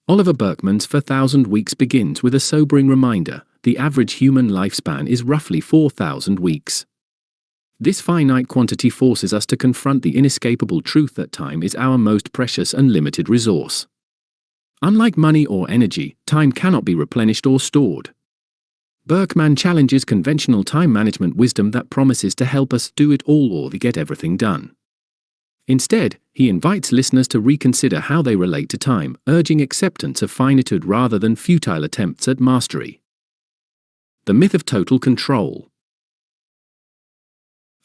Oliver Burkeman's 4,000 Weeks begins with a sobering reminder: the average human lifespan is roughly 4,000 weeks. This finite quantity forces us to confront the inescapable truth that time is our most precious and limited resource. Unlike money or energy, time cannot be replenished or stored. Burkeman challenges conventional time management wisdom that promises to help us do it all or get everything done. Instead, he invites listeners to reconsider how they relate to time, urging acceptance of finitude rather than futile attempts at mastery. The myth of total control.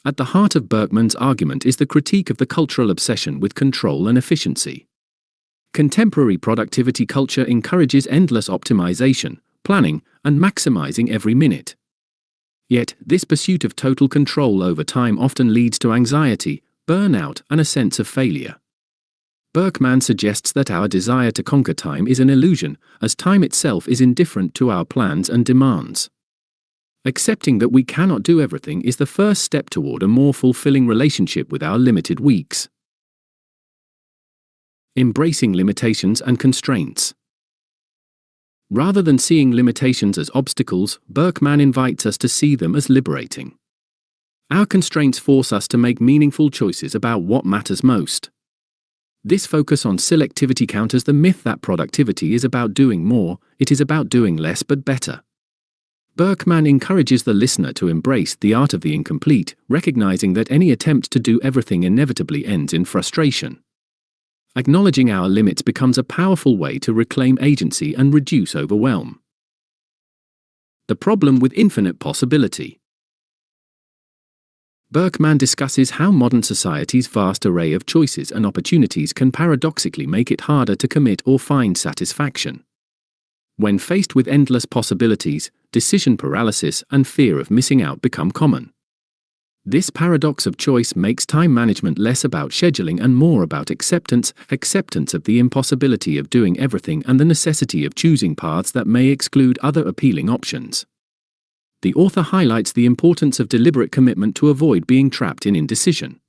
At the heart of Burkeman's argument is the critique of the cultural obsession with control and efficiency. Contemporary productivity culture encourages endless optimization, planning, and maximizing every minute. Yet, this pursuit of total control over time often leads to anxiety, burnout, and a sense of failure. Burkeman suggests that our desire to conquer time is an illusion, as time itself is indifferent to our plans and demands. Accepting that we cannot do everything is the first step toward a more fulfilling relationship with our limited weeks. Embracing limitations and constraints. Rather than seeing limitations as obstacles, Burkeman invites us to see them as liberating. Our constraints force us to make meaningful choices about what matters most. This focus on selectivity counters the myth that productivity is about doing more; it is about doing less but better. Burkeman encourages the listener to embrace the art of the incomplete, recognizing that any attempt to do everything inevitably ends in frustration. Acknowledging our limits becomes a powerful way to reclaim agency and reduce overwhelm. The problem with infinite possibility. Burkeman discusses how modern society's vast array of choices and opportunities can paradoxically make it harder to commit or find satisfaction. When faced with endless possibilities, decision paralysis and fear of missing out become common. This paradox of choice makes time management less about scheduling and more about acceptance of the impossibility of doing everything and the necessity of choosing paths that may exclude other appealing options. The author highlights the importance of deliberate commitment to avoid being trapped in indecision.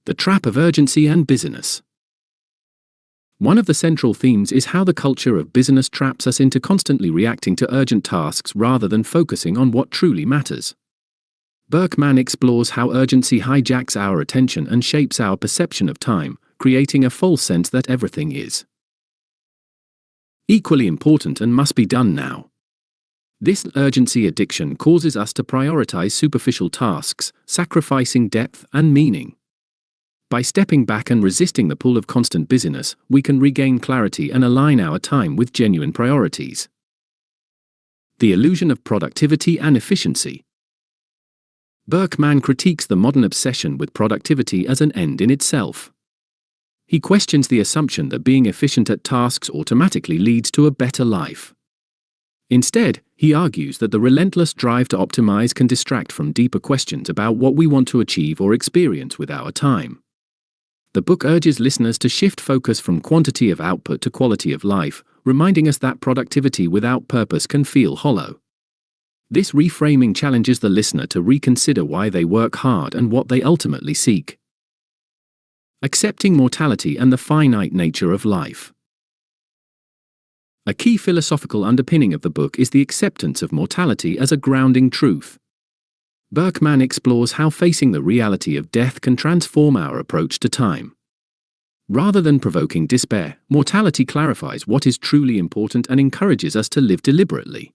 The trap of urgency and busyness. One of the central themes is how the culture of busyness traps us into constantly reacting to urgent tasks rather than focusing on what truly matters. Burkeman explores how urgency hijacks our attention and shapes our perception of time, creating a false sense that everything is equally important and must be done now. This urgency addiction causes us to prioritize superficial tasks, sacrificing depth and meaning. By stepping back and resisting the pull of constant busyness, we can regain clarity and align our time with genuine priorities. The illusion of productivity and efficiency. Burkeman critiques the modern obsession with productivity as an end in itself. He questions the assumption that being efficient at tasks automatically leads to a better life. Instead, he argues that the relentless drive to optimize can distract from deeper questions about what we want to achieve or experience with our time. The book urges listeners to shift focus from quantity of output to quality of life, reminding us that productivity without purpose can feel hollow. This reframing challenges the listener to reconsider why they work hard and what they ultimately seek. Accepting mortality and the finite nature of life. A key philosophical underpinning of the book is the acceptance of mortality as a grounding truth. Burkeman explores how facing the reality of death can transform our approach to time. Rather than provoking despair, mortality clarifies what is truly important and encourages us to live deliberately.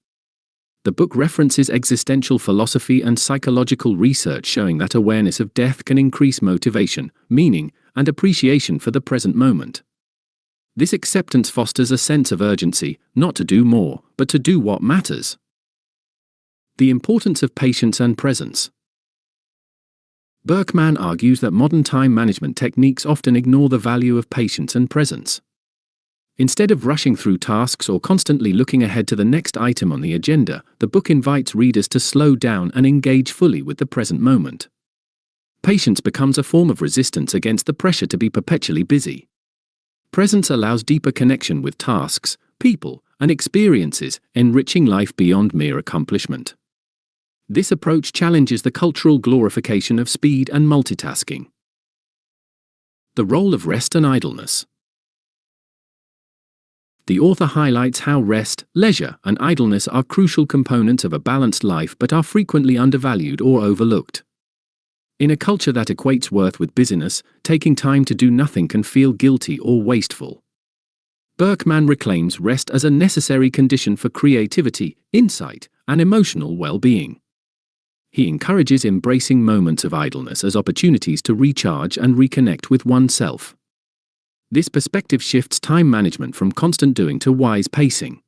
The book references existential philosophy and psychological research showing that awareness of death can increase motivation, meaning, and appreciation for the present moment. This acceptance fosters a sense of urgency, not to do more, but to do what matters. The importance of patience and presence. Burkeman argues that modern time management techniques often ignore the value of patience and presence. Instead of rushing through tasks or constantly looking ahead to the next item on the agenda, the book invites readers to slow down and engage fully with the present moment. Patience becomes a form of resistance against the pressure to be perpetually busy. Presence allows deeper connection with tasks, people, and experiences, enriching life beyond mere accomplishment. This approach challenges the cultural glorification of speed and multitasking. The role of rest and idleness. The author highlights how rest, leisure, and idleness are crucial components of a balanced life but are frequently undervalued or overlooked. In a culture that equates worth with busyness, taking time to do nothing can feel guilty or wasteful. Burkeman reclaims rest as a necessary condition for creativity, insight, and emotional well-being. He encourages embracing moments of idleness as opportunities to recharge and reconnect with oneself. This perspective shifts time management from constant doing to wise pacing.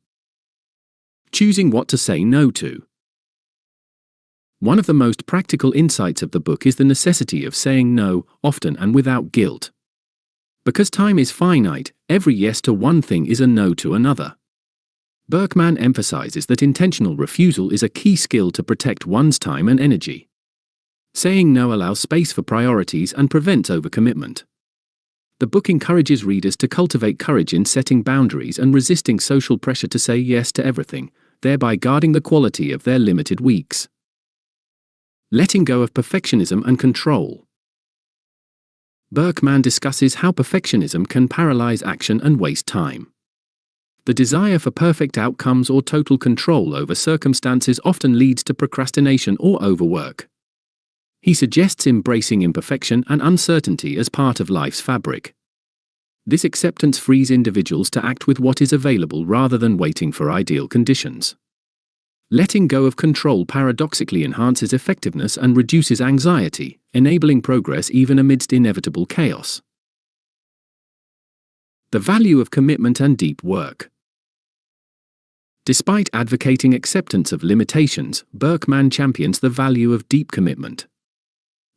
Choosing what to say no to. One of the most practical insights of the book is the necessity of saying no, often and without guilt. Because time is finite, every yes to one thing is a no to another. Burkeman emphasizes that intentional refusal is a key skill to protect one's time and energy. Saying no allows space for priorities and prevents overcommitment. The book encourages readers to cultivate courage in setting boundaries and resisting social pressure to say yes to everything, thereby guarding the quality of their limited weeks. Letting go of perfectionism and control. Burkeman discusses how perfectionism can paralyze action and waste time. The desire for perfect outcomes or total control over circumstances often leads to procrastination or overwork. He suggests embracing imperfection and uncertainty as part of life's fabric. This acceptance frees individuals to act with what is available rather than waiting for ideal conditions. Letting go of control paradoxically enhances effectiveness and reduces anxiety, enabling progress even amidst inevitable chaos. The value of commitment and deep work. Despite advocating acceptance of limitations, Burkeman champions the value of deep commitment.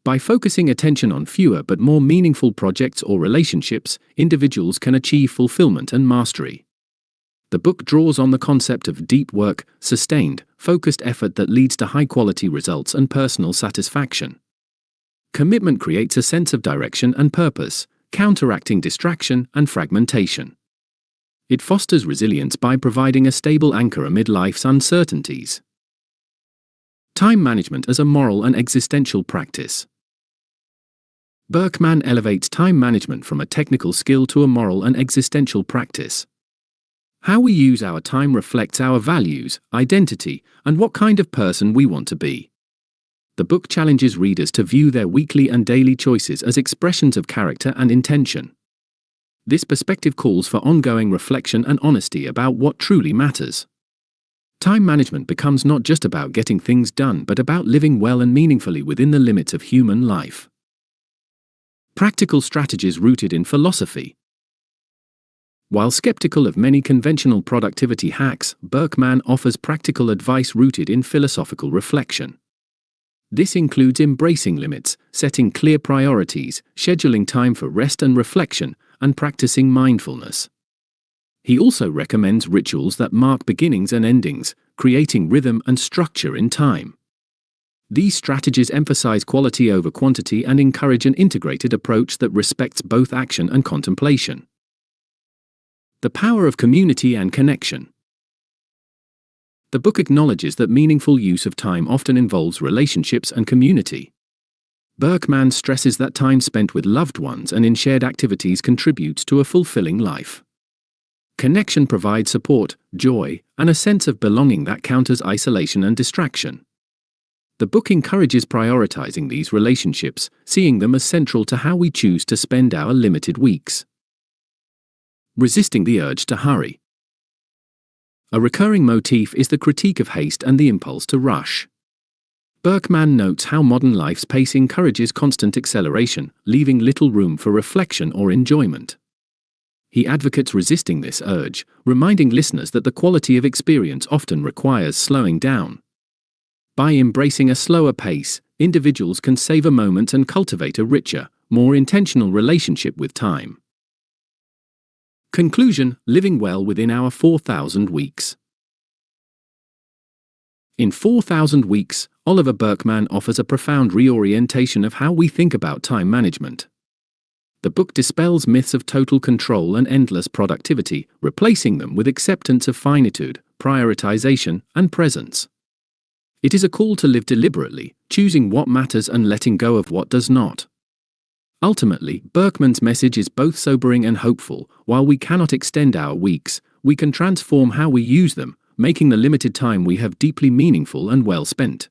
By focusing attention on fewer but more meaningful projects or relationships, individuals can achieve fulfillment and mastery. The book draws on the concept of deep work, sustained, focused effort that leads to high-quality results and personal satisfaction. Commitment creates a sense of direction and purpose, counteracting distraction and fragmentation. It fosters resilience by providing a stable anchor amid life's uncertainties. Time management as a moral and existential practice. Burkeman elevates time management from a technical skill to a moral and existential practice. How we use our time reflects our values, identity, and what kind of person we want to be. The book challenges readers to view their weekly and daily choices as expressions of character and intention. This perspective calls for ongoing reflection and honesty about what truly matters. Time management becomes not just about getting things done but about living well and meaningfully within the limits of human life. Practical strategies rooted in philosophy. While skeptical of many conventional productivity hacks, Burkeman offers practical advice rooted in philosophical reflection. This includes embracing limits, setting clear priorities, scheduling time for rest and reflection, and practicing mindfulness. He also recommends rituals that mark beginnings and endings, creating rhythm and structure in time. These strategies emphasize quality over quantity and encourage an integrated approach that respects both action and contemplation. The power of community and connection. The book acknowledges that meaningful use of time often involves relationships and community. Burkeman stresses that time spent with loved ones and in shared activities contributes to a fulfilling life. Connection provides support, joy, and a sense of belonging that counters isolation and distraction. The book encourages prioritizing these relationships, seeing them as central to how we choose to spend our limited weeks. Resisting the urge to hurry. A recurring motif is the critique of haste and the impulse to rush. Burkeman notes how modern life's pace encourages constant acceleration, leaving little room for reflection or enjoyment. He advocates resisting this urge, reminding listeners that the quality of experience often requires slowing down. By embracing a slower pace, individuals can savor moments and cultivate a richer, more intentional relationship with time. Conclusion: living well within our 4,000 weeks. In 4,000 Weeks, Oliver Burkeman offers a profound reorientation of how we think about time management. The book dispels myths of total control and endless productivity, replacing them with acceptance of finitude, prioritization, and presence. It is a call to live deliberately, choosing what matters and letting go of what does not. Ultimately, Burkeman's message is both sobering and hopeful. While we cannot extend our weeks, we can transform how we use them, making the limited time we have deeply meaningful and well spent.